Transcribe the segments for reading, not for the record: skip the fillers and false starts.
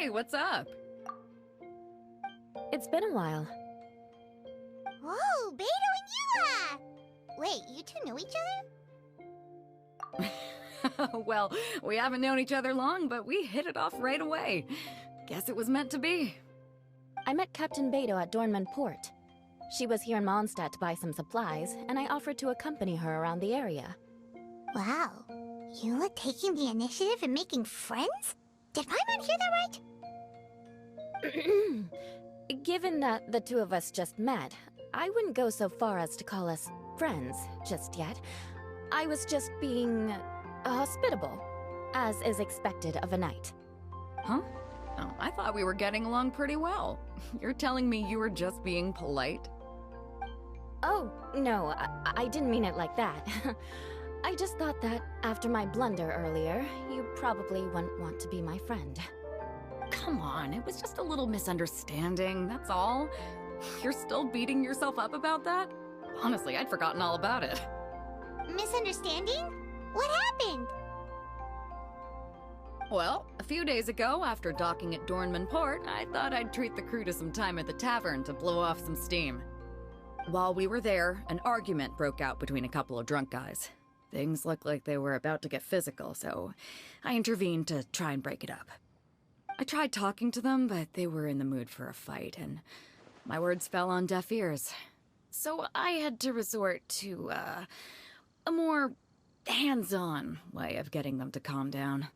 Hey, what's up? It's been a while. Whoa, Beto and Eula! Wait, you two know each other? Well, we haven't known each other long, but we hit it off right away. Guess it was meant to be. I met Captain Beto at Dornman Port. She was here in Mondstadt to buy some supplies, and I offered to accompany her around the area. Wow. Eula taking the initiative and making friends? Did Paimon hear that right? Given that the two of us just met, I wouldn't go so far as to call us friends just yet. I was just being hospitable, as is expected of a knight. Huh? Oh, I thought we were getting along pretty well. You're telling me you were just being polite? Oh, no, I didn't mean it like that. I just thought that after my blunder earlier, you probably wouldn't want to be my friend. Come on, it was just a little misunderstanding, that's all. You're still beating yourself up about that? Honestly, I'd forgotten all about it. Misunderstanding? What happened? Well, a few days ago, after docking at Dornman Port, I thought I'd treat the crew to some time at the tavern to blow off some steam. While we were there, an argument broke out between a couple of drunk guys. Things looked like they were about to get physical, so I intervened to try and break it up. I tried talking to them, but they were in the mood for a fight, and my words fell on deaf ears. So I had to resort to, a more hands-on way of getting them to calm down.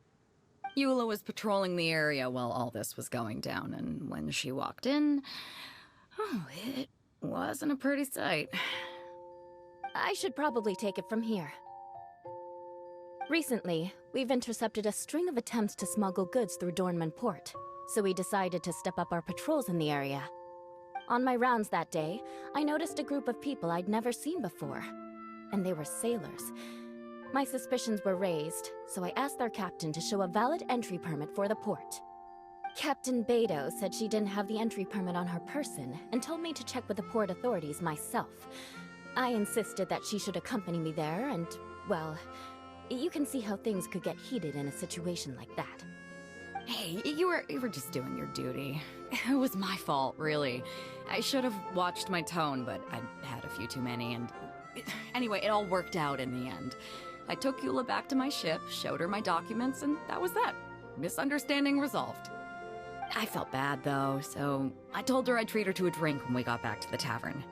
Eula was patrolling the area while all this was going down, and when she walked in, oh, it wasn't a pretty sight. I should probably take it from here. Recently, we've intercepted a string of attempts to smuggle goods through Dornman Port, so we decided to step up our patrols in the area. On my rounds that day, I noticed a group of people I'd never seen before, and they were sailors. My suspicions were raised, so I asked their captain to show a valid entry permit for the port. Captain Beto said she didn't have the entry permit on her person and told me to check with the port authorities myself. I insisted that she should accompany me there and, well, you can see how things could get heated in a situation like that. Hey, you were just doing your duty. It was my fault, really. I should have watched my tone, but I'd had a few too many, and anyway, it all worked out in the end. I took Eula back to my ship, showed her my documents, and that was that. Misunderstanding resolved. I felt bad, though, so I told her I'd treat her to a drink when we got back to the tavern.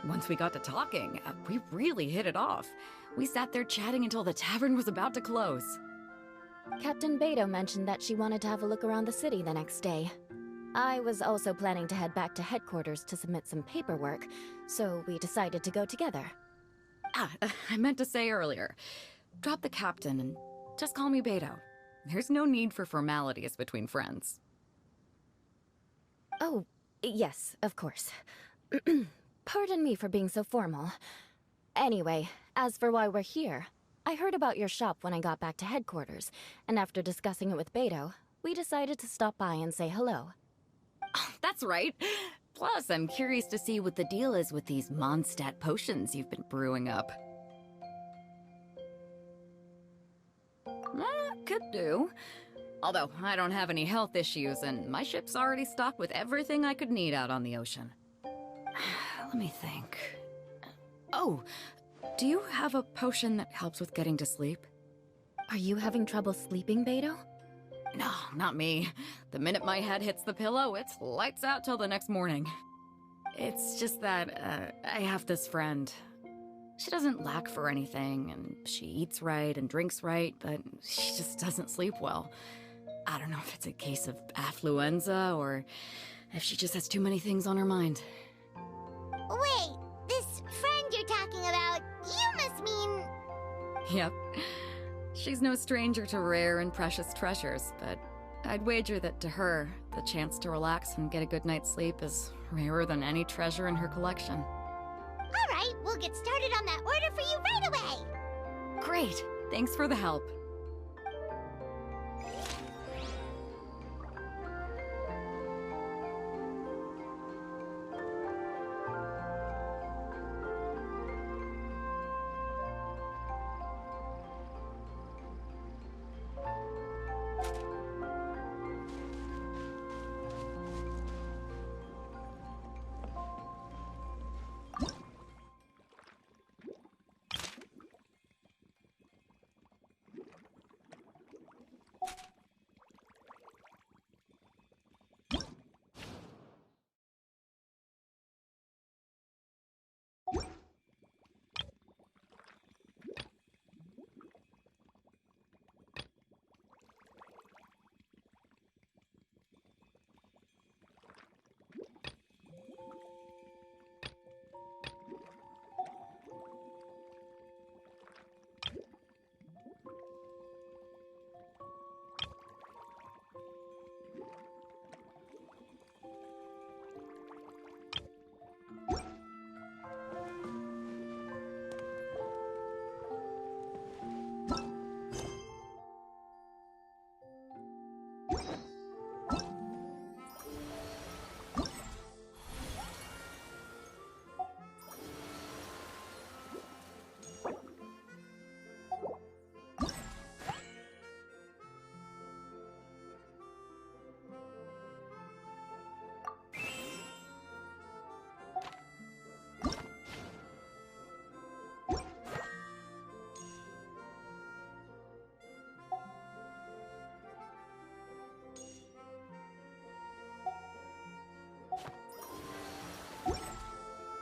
Once we got to talking, we really hit it off. We sat there chatting until the tavern was about to close. Captain Beto mentioned that she wanted to have a look around the city the next day. I was also planning to head back to headquarters to submit some paperwork, so we decided to go together. I meant to say earlier, drop the captain and just call me Beto. There's no need for formalities between friends. Oh, yes, of course. Pardon me for being so formal. Anyway, as for why we're here, I heard about your shop when I got back to headquarters, and after discussing it with Beto, we decided to stop by and say hello. Oh, that's right. Plus, I'm curious to see what the deal is with these Mondstadt potions you've been brewing up. Could do. Although, I don't have any health issues, and my ship's already stocked with everything I could need out on the ocean. Let me think. Oh, do you have a potion that helps with getting to sleep? Are you having trouble sleeping, Beto? No, not me. The minute my head hits the pillow, it's lights out till the next morning. It's just that, I have this friend. She doesn't lack for anything, and she eats right and drinks right, but she just doesn't sleep well. I don't know if it's a case of affluenza, or if she just has too many things on her mind. Wait, this friend you're talking about, you must mean... Yep. She's no stranger to rare and precious treasures, but I'd wager that to her, the chance to relax and get a good night's sleep is rarer than any treasure in her collection. All right, we'll get started on that order for you right away! Great! Thanks for the help.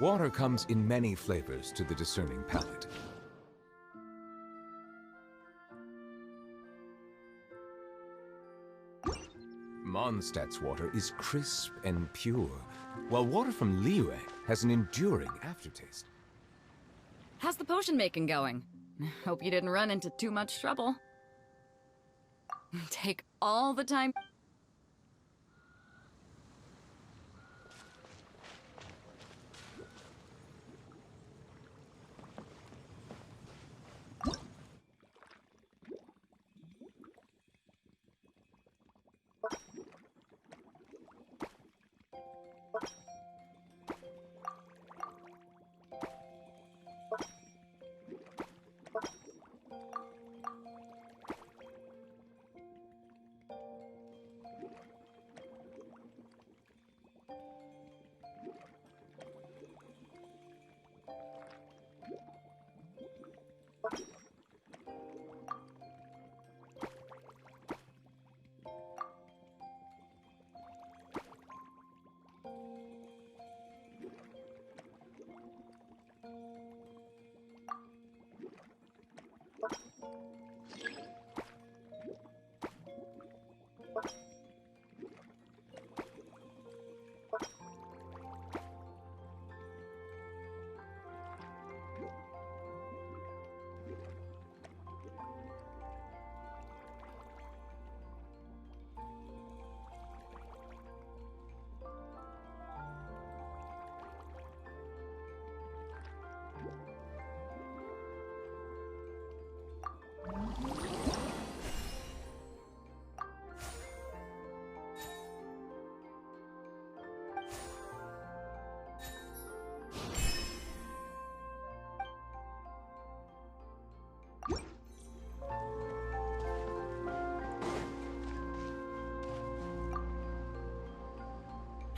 Water comes in many flavors to the discerning palate. Mondstadt's water is crisp and pure, while water from Liyue has an enduring aftertaste. How's the potion making going? Hope you didn't run into too much trouble. Take all the time.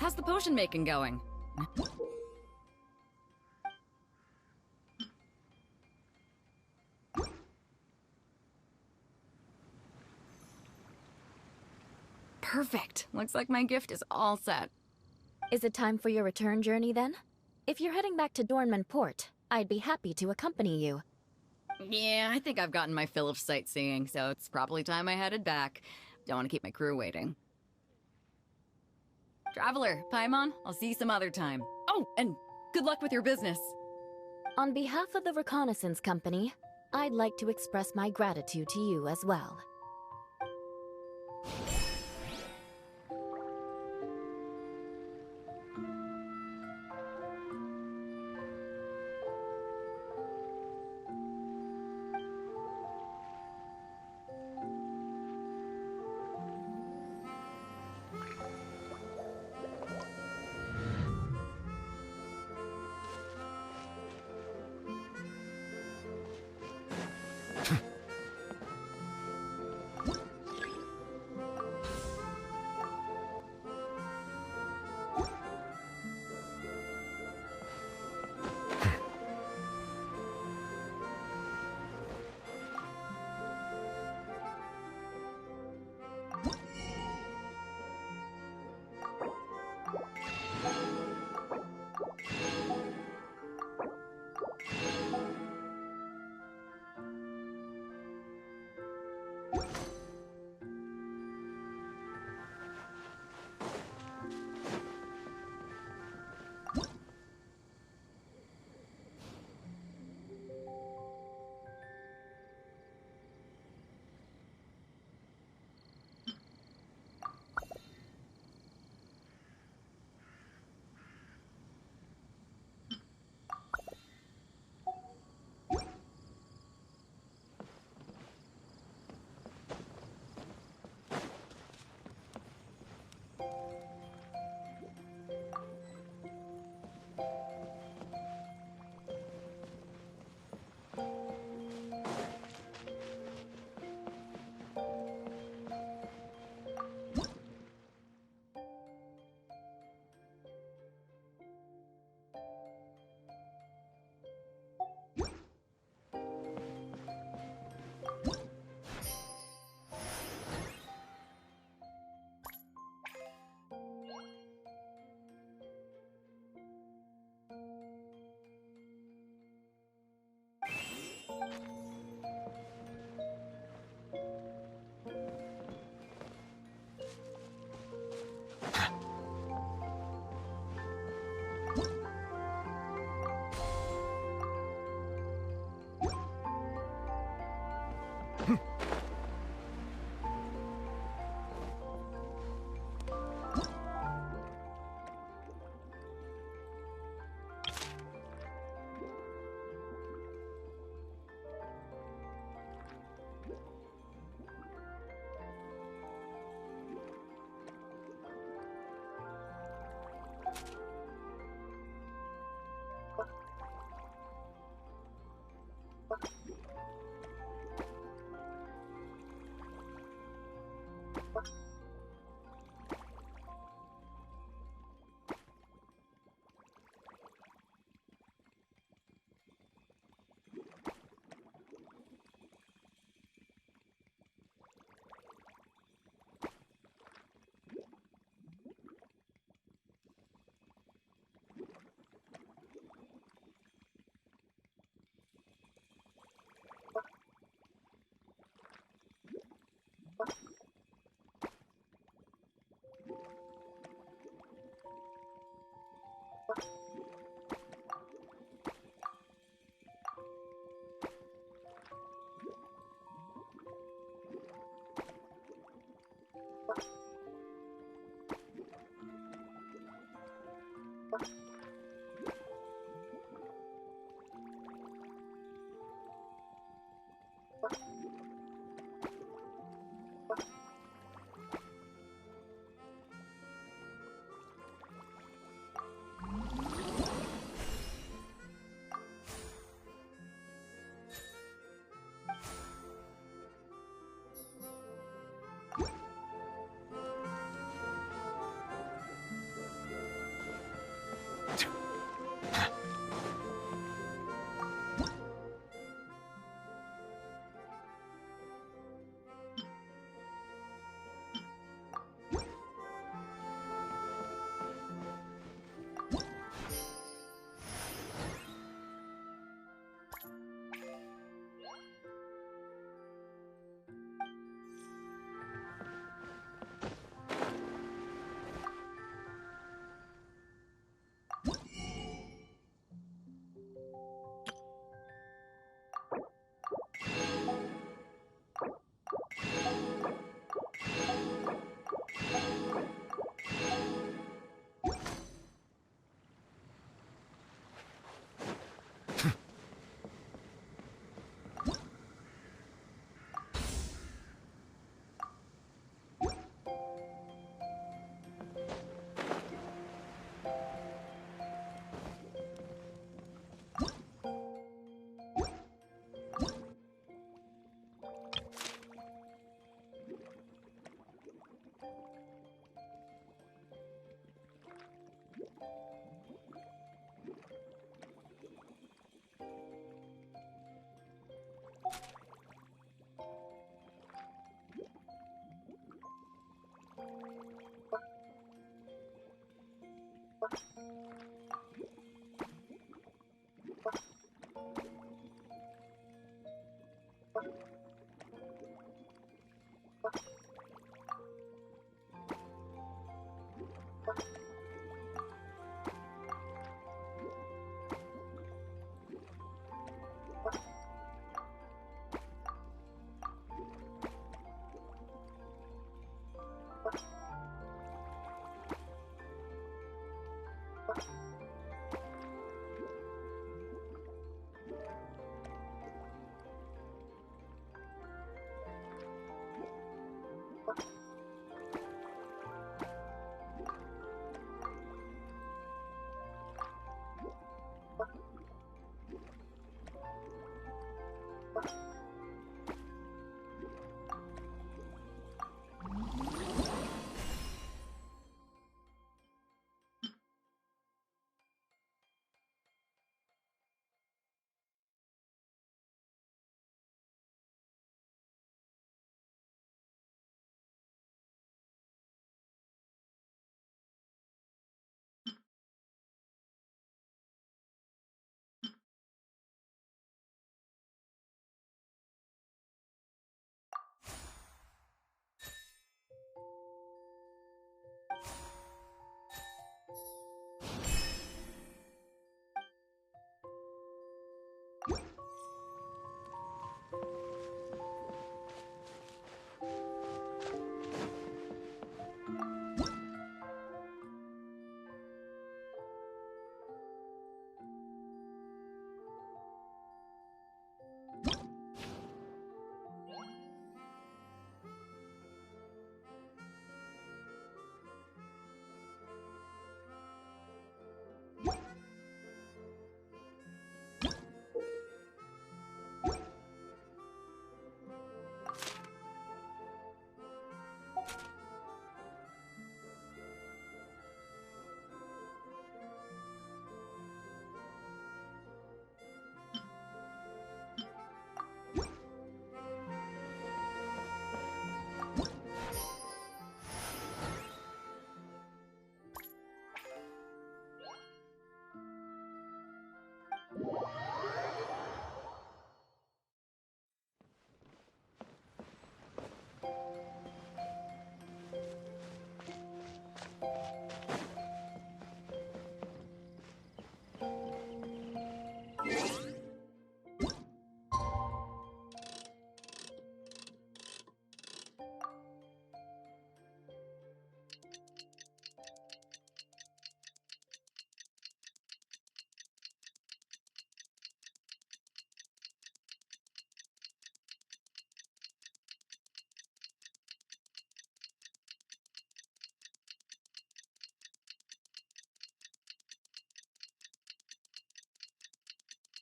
How's the potion making going? Perfect. Looks like my gift is all set. Is it time for your return journey then? If you're heading back to Dornman Port, I'd be happy to accompany you. Yeah, I think I've gotten my fill of sightseeing, so it's probably time I headed back. Don't want to keep my crew waiting. Traveler, Paimon, I'll see you some other time. Oh, and good luck with your business. On behalf of the Reconnaissance Company, I'd like to express my gratitude to you as well.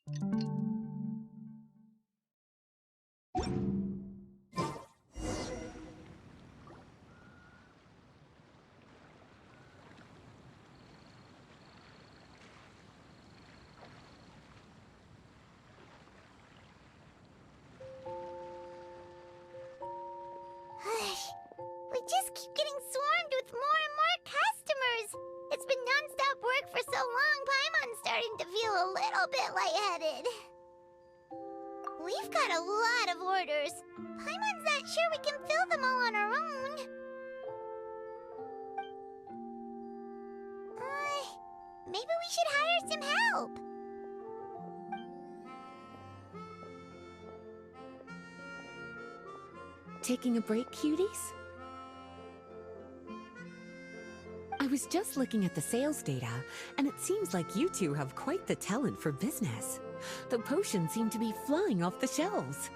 We just keep getting swarmed with more and more customers. It's been non-stop work for so long, Paimon's starting to feel a little bit lightheaded. We've got a lot of orders. Paimon's not sure we can fill them all on our own. Maybe we should hire some help. Taking a break, cuties? I was just looking at the sales data, and it seems like you two have quite the talent for business. The potions seem to be flying off the shelves.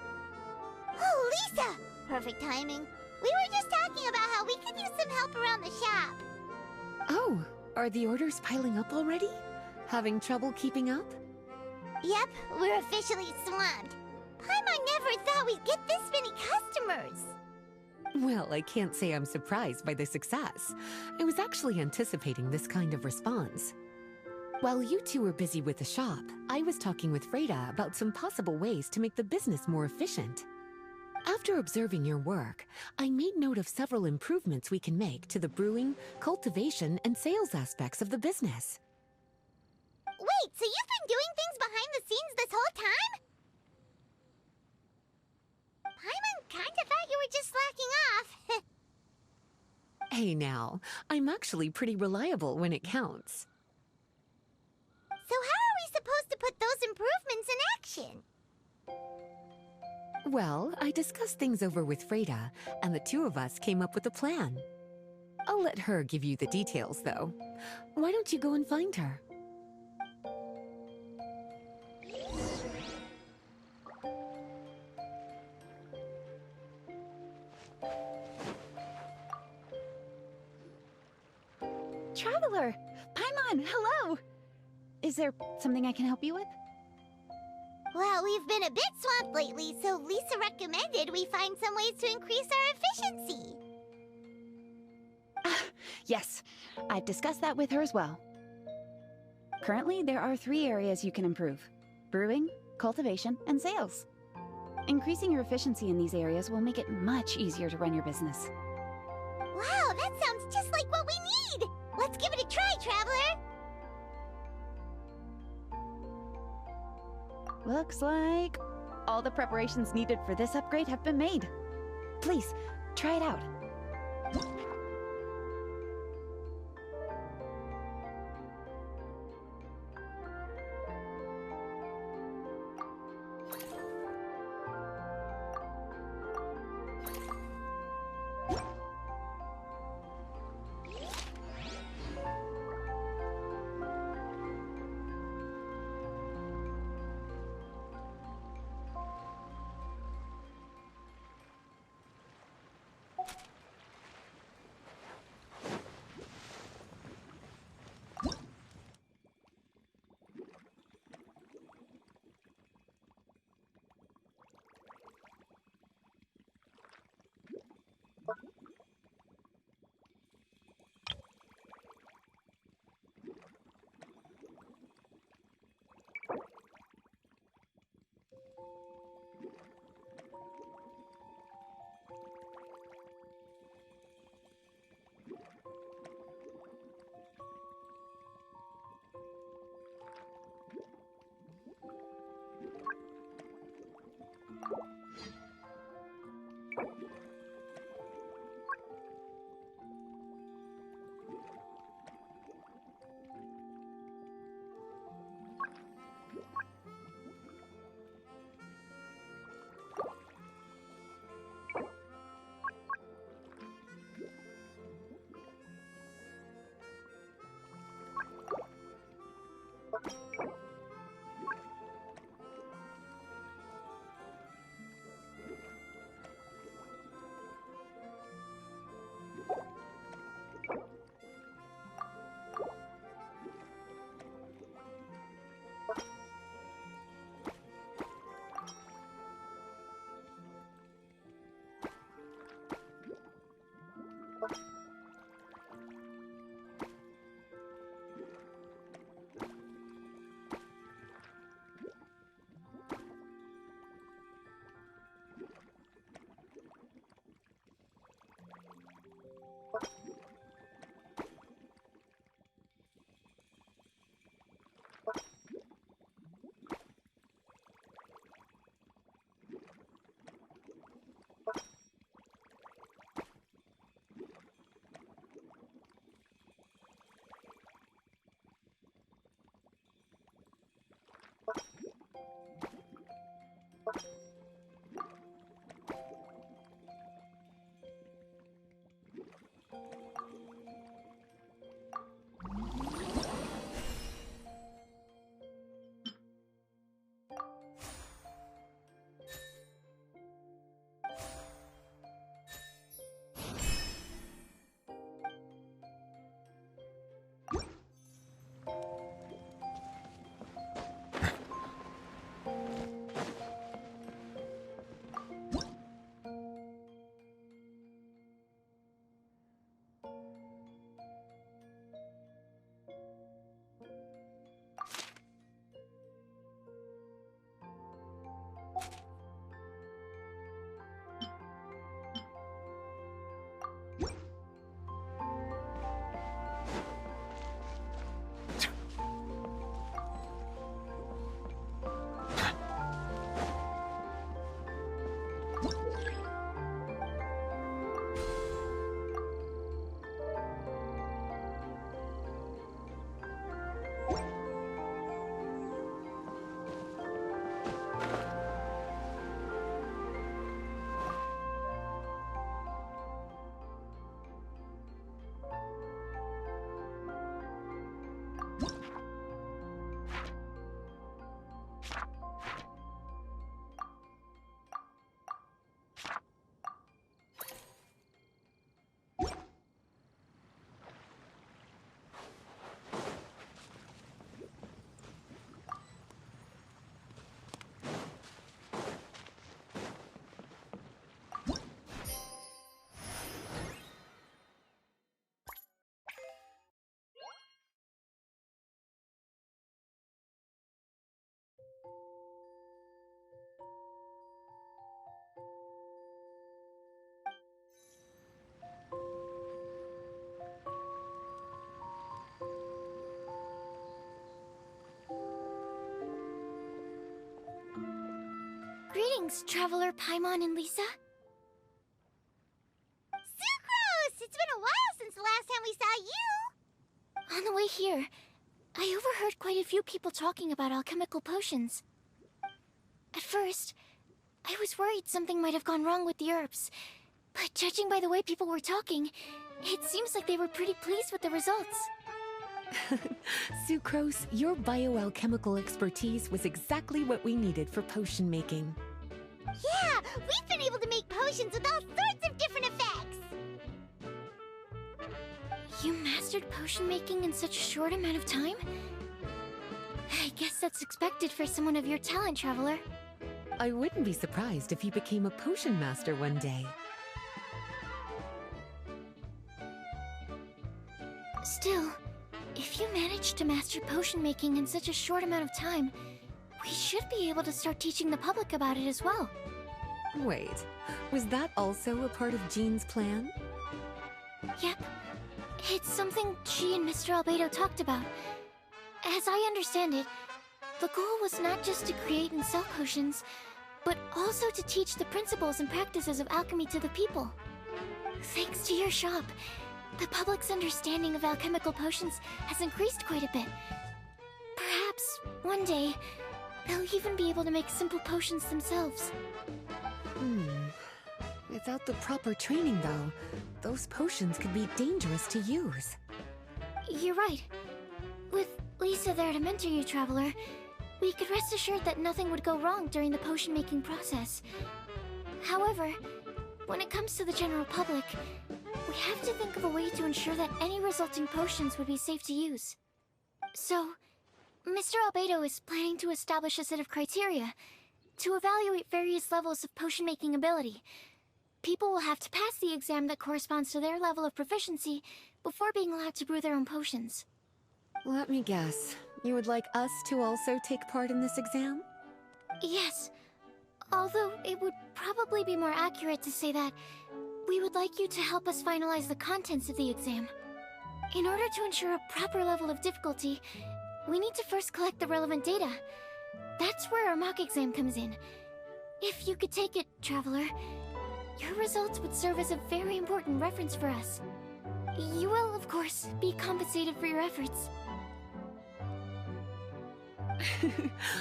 Oh, Lisa! Perfect timing. We were just talking about how we could use some help around the shop. Oh, are the orders piling up already? Having trouble keeping up? Yep, we're officially swamped. Paimon never thought we'd get this many customers. Well, I can't say I'm surprised by the success. I was actually anticipating this kind of response. While you two were busy with the shop, I was talking with Freda about some possible ways to make the business more efficient. After observing your work, I made note of several improvements we can make to the brewing, cultivation, and sales aspects of the business. Wait, so you've been doing things behind the scenes this whole time? Paimon kinda thought you were just slacking off. Hey now, I'm actually pretty reliable when it counts. So how are we supposed to put those improvements in action? Well, I discussed things over with Freda, and the two of us came up with a plan. I'll let her give you the details, though. Why don't you go and find her? Traveler! Paimon, hello! Is there something I can help you with? Well, we've been a bit swamped lately, so Lisa recommended we find some ways to increase our efficiency. Yes, I've discussed that with her as well. Currently, there are 3 areas you can improve: brewing, cultivation, and sales. Increasing your efficiency in these areas will make it much easier to run your business. Wow, that sounds just like what we need! Let's give it a try, Traveler! Looks like all the preparations needed for this upgrade have been made. Please, try it out. Greetings, Traveler Paimon and Lisa. Sucrose! It's been a while since the last time we saw you! On the way here, I overheard quite a few people talking about alchemical potions. At first, I was worried something might have gone wrong with the herbs, but judging by the way people were talking, it seems like they were pretty pleased with the results. Sucrose, your bioalchemical expertise was exactly what we needed for potion making. Yeah, we've been able to make potions with all sorts of different effects! You mastered potion making in such a short amount of time? I guess that's expected for someone of your talent, Traveler. I wouldn't be surprised if you became a potion master one day. Still, if you managed to master potion making in such a short amount of time, we should be able to start teaching the public about it as well. Wait, was that also a part of Jean's plan? Yep. It's something she and Mr. Albedo talked about. As I understand it, the goal was not just to create and sell potions, but also to teach the principles and practices of alchemy to the people. Thanks to your shop, the public's understanding of alchemical potions has increased quite a bit. Perhaps, one day, they'll even be able to make simple potions themselves. Without the proper training, though, those potions could be dangerous to use. You're right. With Lisa there to mentor you, Traveler, we could rest assured that nothing would go wrong during the potion-making process. However, when it comes to the general public, we have to think of a way to ensure that any resulting potions would be safe to use. So, Mr. Albedo is planning to establish a set of criteria to evaluate various levels of potion-making ability. People will have to pass the exam that corresponds to their level of proficiency before being allowed to brew their own potions. Let me guess. You would like us to also take part in this exam? Yes. Although it would probably be more accurate to say that we would like you to help us finalize the contents of the exam. In order to ensure a proper level of difficulty, we need to first collect the relevant data. That's where our mock exam comes in. If you could take it, Traveler, your results would serve as a very important reference for us. You will, of course, be compensated for your efforts.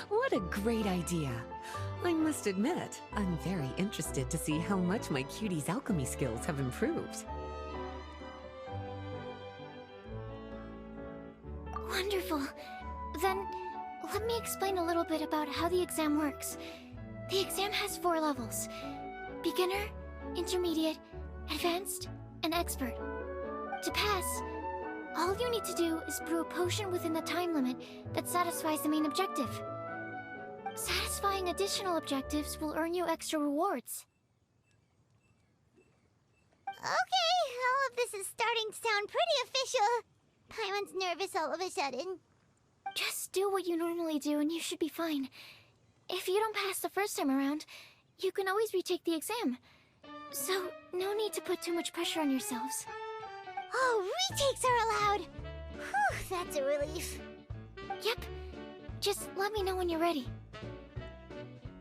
What a great idea! I must admit, I'm very interested to see how much my cutie's alchemy skills have improved. Wonderful. Then, let me explain a little bit about how the exam works. The exam has 4 levels: beginner, intermediate, advanced, and expert. To pass, all you need to do is brew a potion within the time limit that satisfies the main objective. Satisfying additional objectives will earn you extra rewards. Okay, all of this is starting to sound pretty official. Paimon's nervous all of a sudden. Just do what you normally do and you should be fine. If you don't pass the first time around, you can always retake the exam. So, no need to put too much pressure on yourselves. Oh, retakes are allowed! Whew, that's a relief. Yep. Just let me know when you're ready.